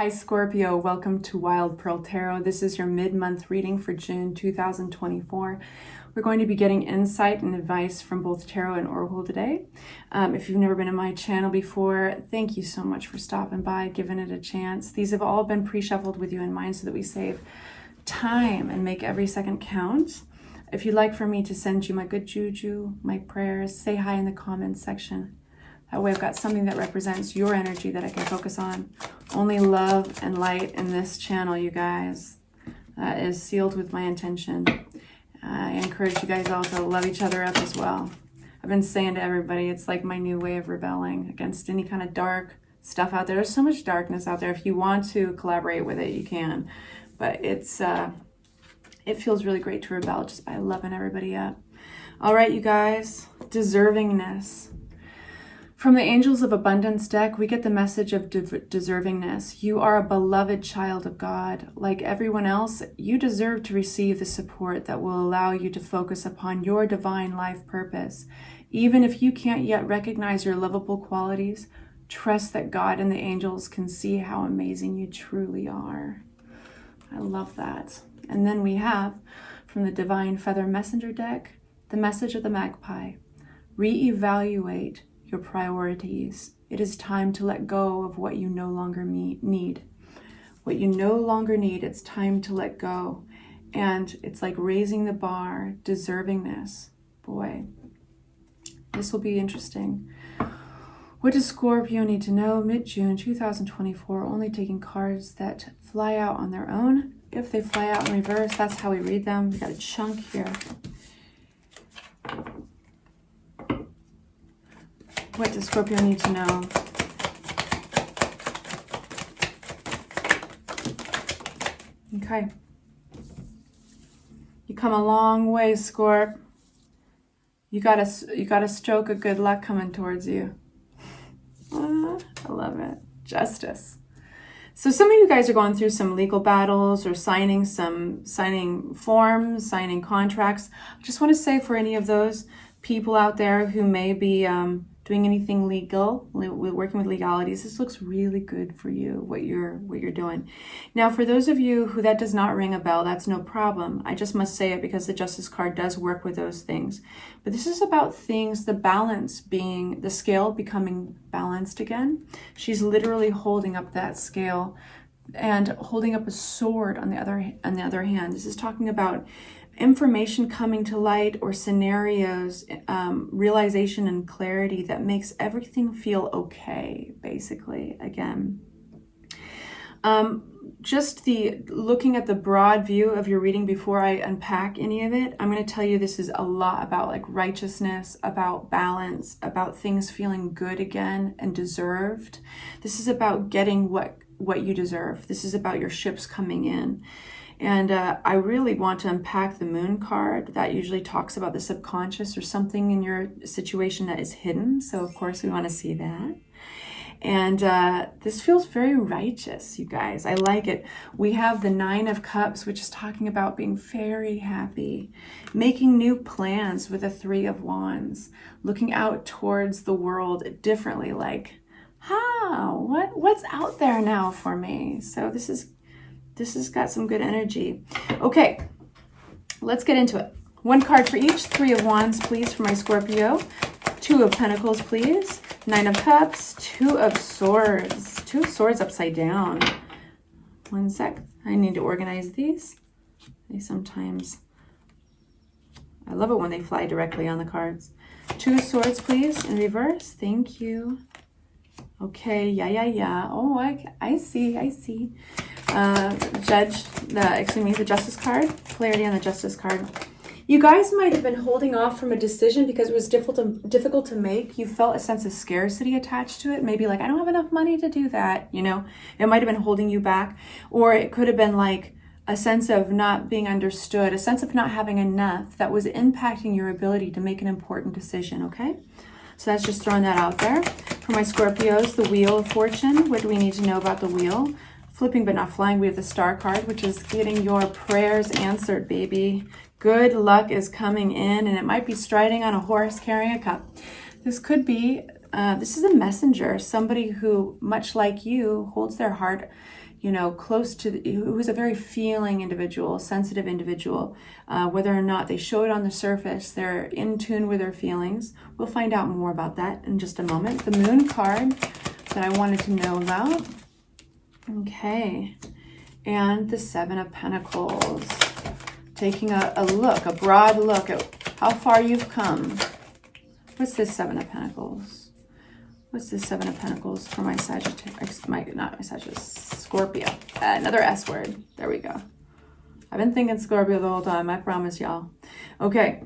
Hi Scorpio, welcome to Wild Pearl Tarot. This is your mid-month reading for June 2024. We're going to be getting insight and advice from both tarot and oracle today. If you've never been in my channel before, thank you so much for stopping by, giving it a chance. These have all been pre-shuffled with you in mind so that we save time and make every second count. If you'd like for me to send you my good juju, my prayers, say hi in the comments section. That way I've got something that represents your energy that I can focus on. Only love and light in this channel, you guys. That is sealed with my intention. I encourage you guys all to love each other up as well. I've been saying to everybody, it's like my new way of rebelling against any kind of dark stuff out there. There's so much darkness out there. If you want to collaborate with it, you can. But it feels really great to rebel just by loving everybody up. All right, you guys, deservingness. From the Angels of Abundance deck, we get the message of deservingness. You are a beloved child of God. Like everyone else, you deserve to receive the support that will allow you to focus upon your divine life purpose. Even if you can't yet recognize your lovable qualities, trust that God and the angels can see how amazing you truly are. I love that. And then we have, from the Divine Feather Messenger deck, the message of the magpie. Reevaluate your priorities. It is time to let go of what you no longer need. What you no longer need, it's time to let go. And it's like raising the bar, deservingness. Boy, this will be interesting. What does Scorpio need to know? Mid-June 2024, only taking cards that fly out on their own. If they fly out in reverse, that's how we read them. We got a chunk here. What does Scorpio need to know? Okay. You come a long way, Scorp. You got a stroke of good luck coming towards you. I love it. Justice. So some of you guys are going through some legal battles or signing forms, signing contracts. I just want to say for any of those people out there who may be doing anything legal, working with legalities, this looks really good for you, what you're doing. Now, for those of you who that does not ring a bell, that's no problem. I just must say it because the Justice card does work with those things. But this is about things, the balance being, the scale becoming balanced again. She's literally holding up that scale and holding up a sword on the other hand. This is talking about information coming to light or scenarios, realization and clarity that makes everything feel okay, basically, again. Just looking at the broad view of your reading before I unpack any of it, I'm going to tell you this is a lot about like righteousness, about balance, about things feeling good again and deserved. This is about getting what you deserve. This is about your ships coming in. And I really want to unpack the Moon card. That usually talks about the subconscious or something in your situation that is hidden. So, of course, we want to see that. And this feels very righteous, you guys. I like it. We have the Nine of Cups, which is talking about being very happy, making new plans with the Three of Wands, looking out towards the world differently, like, what's out there now for me? So this has got some good energy. Okay, let's get into it. One card for each. Three of Wands, please, for my Scorpio. Two of Pentacles, please. Nine of Cups. Two of Swords. Two of Swords upside down. One sec. I need to organize these. I love it when they fly directly on the cards. Two of Swords, please, in reverse. Thank you. Okay, yeah. Oh, I see. The Justice card. Clarity on the Justice card. You guys might have been holding off from a decision because it was difficult to make. You felt a sense of scarcity attached to it. Maybe like, I don't have enough money to do that, you know. It might have been holding you back. Or it could have been like a sense of not being understood, a sense of not having enough that was impacting your ability to make an important decision, okay? So that's just throwing that out there. For my Scorpios, the Wheel of Fortune. What do we need to know about the Wheel? Flipping but not flying, we have the Star card, which is getting your prayers answered, baby. Good luck is coming in, and it might be striding on a horse carrying a cup. This could be this is a messenger, somebody who, much like you, holds their heart, you know, close to, who is a very feeling individual, sensitive individual. Whether or not they show it on the surface, they're in tune with their feelings. We'll find out more about that in just a moment. The moon card that I wanted to know about. Okay. And the Seven of Pentacles. Taking a look, a broad look at how far you've come. What's this Seven of Pentacles? What's this Seven of Pentacles for my Sagittarius? Not my Sagittarius, Scorpio. Another S word. There we go. I've been thinking Scorpio the whole time, I promise y'all. Okay.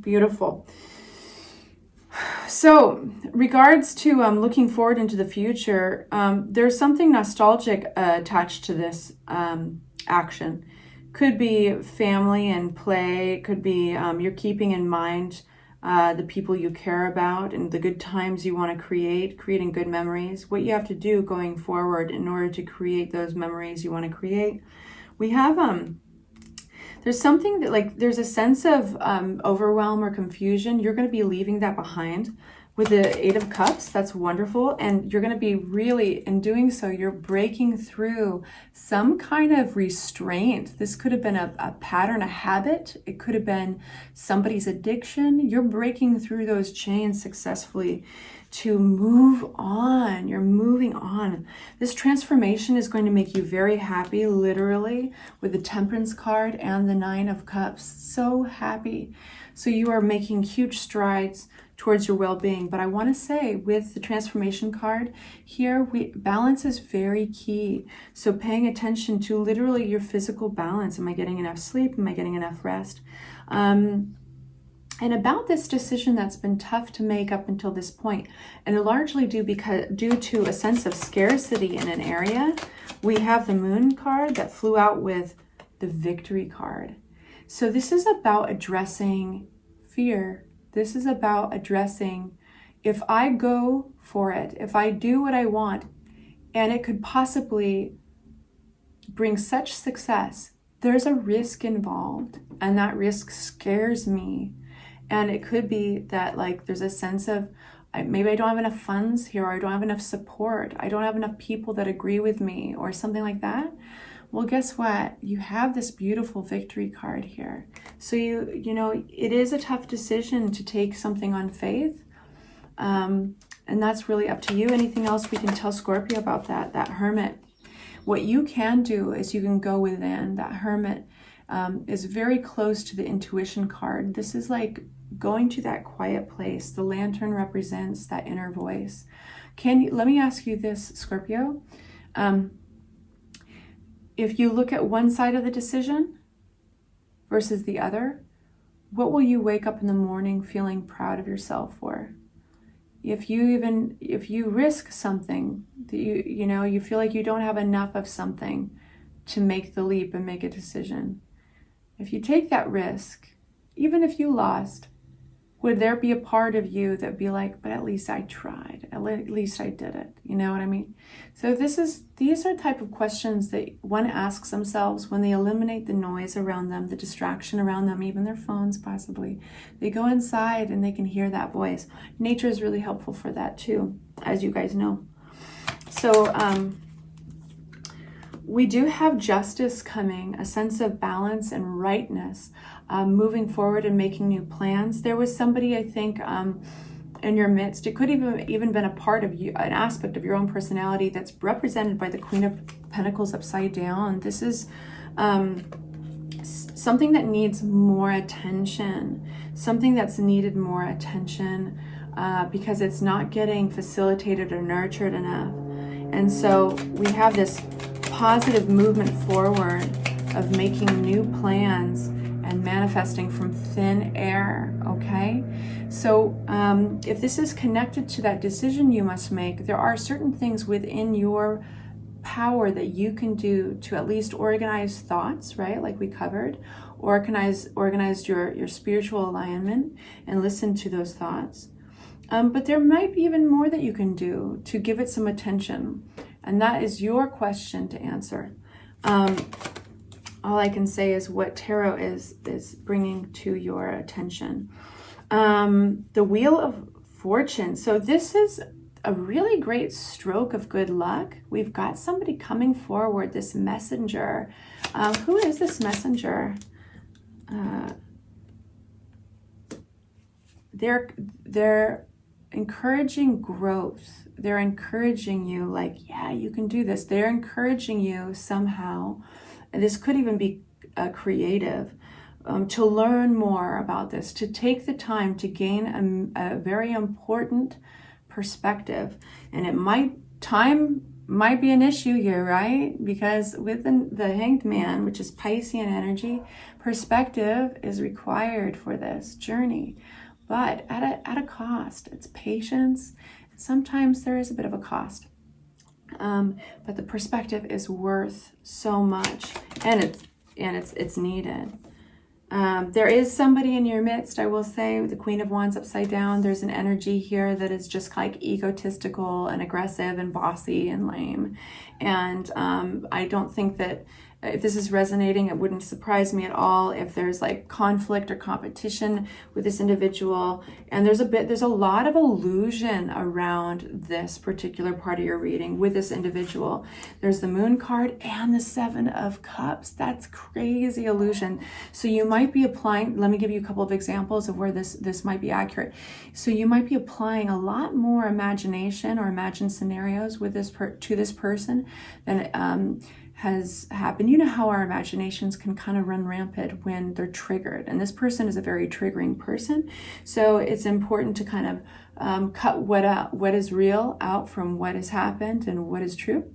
Beautiful. So, regards to looking forward into the future, there's something nostalgic attached to this action. Could be family and play. Could be you're keeping in mind the people you care about and the good times you want to creating good memories. What you have to do going forward in order to create those memories you want to create. We have there's something that, like, there's a sense of overwhelm or confusion. You're going to be leaving that behind with the Eight of Cups. That's wonderful. And you're going to be really, in doing so, you're breaking through some kind of restraint. This could have been a pattern, a habit. It could have been somebody's addiction. You're breaking through those chains successfully to move on. You're moving on. This transformation is going to make you very happy, literally, with the Temperance card and the Nine of Cups. So happy. So you are making huge strides towards your well-being. But I want to say, with the transformation card here, balance is very key. So paying attention to literally your physical balance. Am I getting enough sleep? Am I getting enough rest? And about this decision that's been tough to make up until this point, and largely due to a sense of scarcity in an area, we have the Moon card that flew out with the Victory card. So this is about addressing fear. This is about addressing, if I go for it, if I do what I want, and it could possibly bring such success, there's a risk involved, and that risk scares me. And it could be that, like, there's a sense of, maybe I don't have enough funds here, or I don't have enough support, I don't have enough people that agree with me, or something like that. Well, guess what? You have this beautiful Victory card here. So you know, it is a tough decision to take something on faith. And that's really up to you. Anything else we can tell Scorpio about that Hermit? What you can do is you can go within. That Hermit is very close to the Intuition card. This is like going to that quiet place. The lantern represents that inner voice. Let me ask you this, Scorpio. If you look at one side of the decision versus the other, what will you wake up in the morning feeling proud of yourself for? If you risk something that you feel like you don't have enough of something to make the leap and make a decision, if you take that risk, even if you lost, would there be a part of you that'd be like, but at least I tried, at least I did it, you know what I mean? So these are type of questions that one asks themselves when they eliminate the noise around them, the distraction around them, even their phones possibly. They go inside and they can hear that voice. Nature is really helpful for that too, as you guys know. So we do have justice coming, a sense of balance and rightness, moving forward and making new plans. There was somebody, I think, in your midst. It could even been a part of you, an aspect of your own personality that's represented by the Queen of Pentacles upside down. This is something that needs more attention, something that's needed more attention because it's not getting facilitated or nurtured enough. And so we have this positive movement forward of making new plans and manifesting from thin air, okay? So if this is connected to that decision you must make, there are certain things within your power that you can do to at least organize thoughts, right? Like we covered, organize your spiritual alignment and listen to those thoughts. But there might be even more that you can do to give it some attention. And that is your question to answer. All I can say is what tarot is bringing to your attention. The Wheel of Fortune. So this is a really great stroke of good luck. We've got somebody coming forward, this messenger. Who is this messenger? They're encouraging growth. They're encouraging you like, yeah, you can do this. They're encouraging you somehow. And this could even be creative, to learn more about this, to take the time to gain a very important perspective. And time might be an issue here, right? Because with the Hanged Man, which is Piscean energy, perspective is required for this journey, but at a cost. It's patience. Sometimes there is a bit of a cost, but the perspective is worth so much, and it's needed. There is somebody in your midst, I will say, with the Queen of Wands upside down. There's an energy here that is just like egotistical and aggressive and bossy and lame. And I don't think that if this is resonating, it wouldn't surprise me at all if there's like conflict or competition with this individual. And there's a lot of illusion around this particular part of your reading with this individual. There's the Moon card and the Seven of Cups. That's crazy illusion. So you might be applying, let me give you a couple of examples of where this might be accurate. So you might be applying a lot more imagination or imagined scenarios with to this person than has happened. You know how our imaginations can kind of run rampant when they're triggered, and this person is a very triggering person. So it's important to kind of cut what is real out from what has happened and what is true.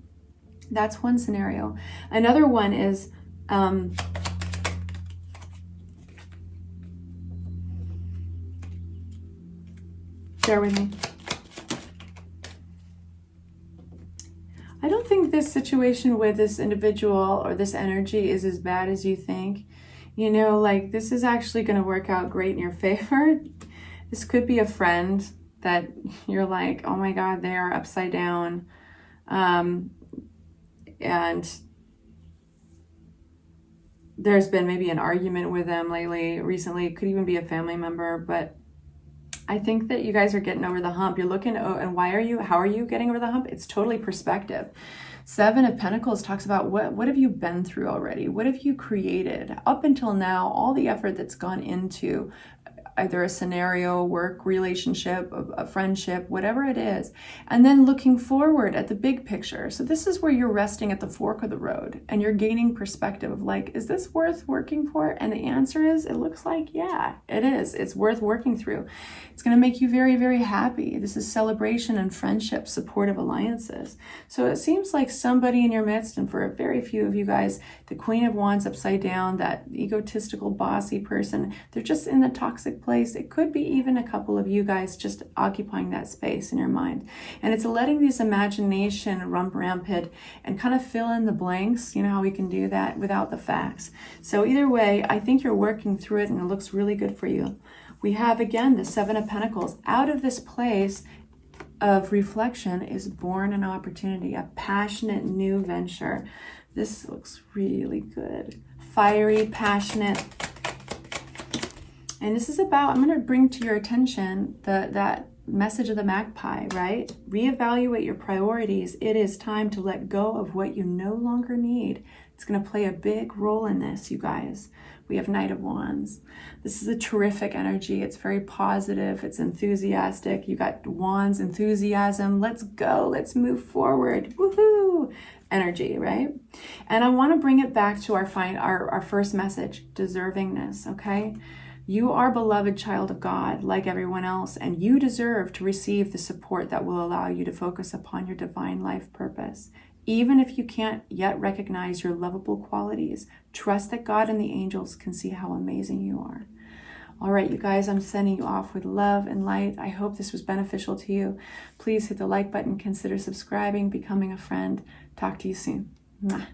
That's one scenario. Another one is bear with me. I don't think this situation with this individual or this energy is as bad as you think. You know, like this is actually going to work out great in your favor. This could be a friend that you're like, oh my God, they are upside down. And there's been maybe an argument with them recently. It could even be a family member, but I think that you guys are getting over the hump. You're looking, and how are you getting over the hump? It's totally perspective. Seven of Pentacles talks about what have you been through already? What have you created? Up until now, all the effort that's gone into either a scenario, work, relationship, a friendship, whatever it is, and then looking forward at the big picture. So this is where you're resting at the fork of the road and you're gaining perspective of like, is this worth working for? And the answer is, it looks like, yeah, it is. It's worth working through. It's going to make you very, very happy. This is celebration and friendship, supportive alliances. So it seems like somebody in your midst, and for a very few of you guys, the Queen of Wands upside down, that egotistical, bossy person, they're just in the toxic place. It could be even a couple of you guys just occupying that space in your mind. And it's letting this imagination run rampant and kind of fill in the blanks. You know how we can do that without the facts. So either way, I think you're working through it and it looks really good for you. We have, again, the Seven of Pentacles. Out of this place of reflection is born an opportunity, a passionate new venture. This looks really good. Fiery, passionate. And this is about, I'm going to bring to your attention that message of the magpie, right? Reevaluate your priorities. It is time to let go of what you no longer need. It's going to play a big role in this, you guys. We have Knight of Wands. This is a terrific energy. It's very positive. It's enthusiastic. You got Wands, enthusiasm. Let's go. Let's move forward. Woohoo! Energy, right? And I want to bring it back to our first message, deservingness, okay? You are a beloved child of God, like everyone else, and you deserve to receive the support that will allow you to focus upon your divine life purpose. Even if you can't yet recognize your lovable qualities, trust that God and the angels can see how amazing you are. All right, you guys, I'm sending you off with love and light. I hope this was beneficial to you. Please hit the like button, consider subscribing, becoming a friend. Talk to you soon. Mwah.